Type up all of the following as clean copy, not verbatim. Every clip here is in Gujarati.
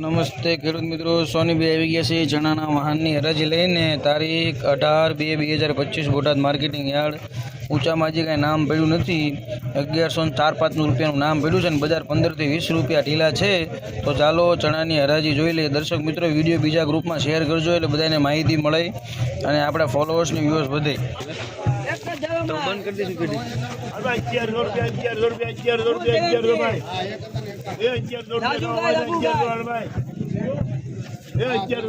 નમસ્તે ખેડૂત મિત્રો, સોનીભાઈ આવી ગયા છે ચણાના વાહનની હરાજી લઈને તારીખ 18/2/2025 બોટાદ માર્કેટિંગ યાર્ડ. ઊંચામાં હજી કાંઈ નામ પડ્યું નથી. 1104-5 રૂપિયાનું નામ પડ્યું છે અને બજાર 15 થી 20 રૂપિયા ઢીલા છે. તો ચાલો ચણાની હરાજી જોઈ લઈએ. દર્શક મિત્રો, વિડીયો બીજા ગ્રુપમાં શેર કરજો એટલે બધાને માહિતી મળે અને આપણા ફોલોઅર્સની વ્યૂઝ વધે. તો બંધ કરી દઈશું ખેડી. 1100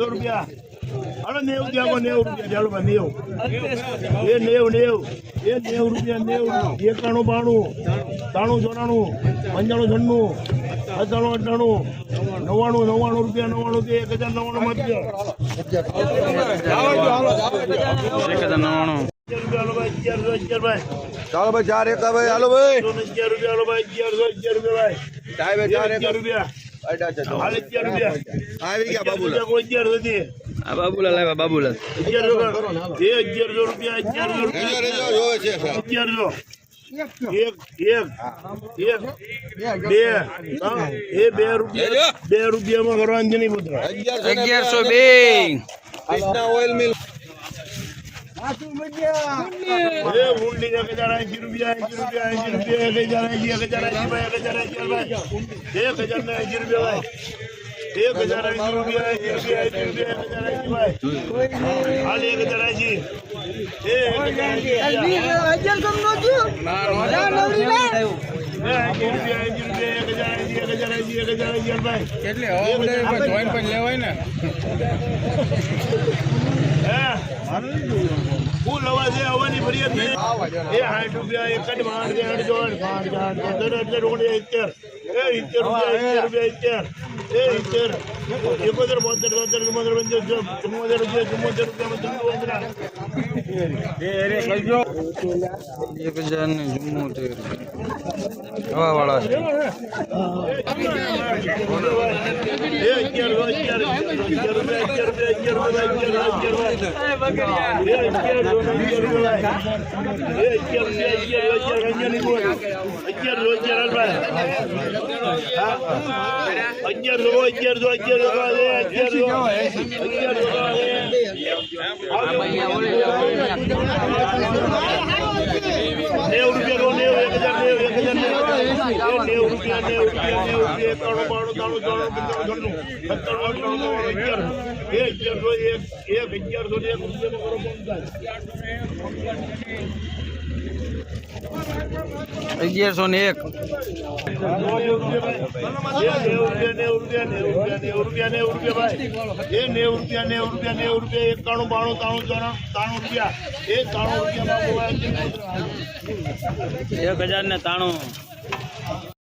રૂપિયા અરે 90 રૂપિયા ચાલો ભાઈ 90 રૂપિયા 91 92 93 94 95 96 98 99 90 રૂપિયા ચાલો ભાઈ 4 1 ભાઈ હાલો ભાઈ 11 રૂપિયા સાહેબ 4 1 રૂપિયા આવી ગયા બાબુલા આ બાબુલા લાવ્યા, બાબુલા 1100 રૂપિયા જોવે છે સાહેબ 2 રૂપિયામાં કરવાની નહીં પુત્ર 1102 કૃષ્ણા ઓઇલ મિલ ઊંડી 80 રૂપિયા 1080 રૂપિયા 1080 ફૂલ અવાજ આવવાની ફરિયાદ નહીં. 60 રૂપિયા એક જ માંડ 70 રૂપિયા 1074 હવા વાળા છે. ₹1093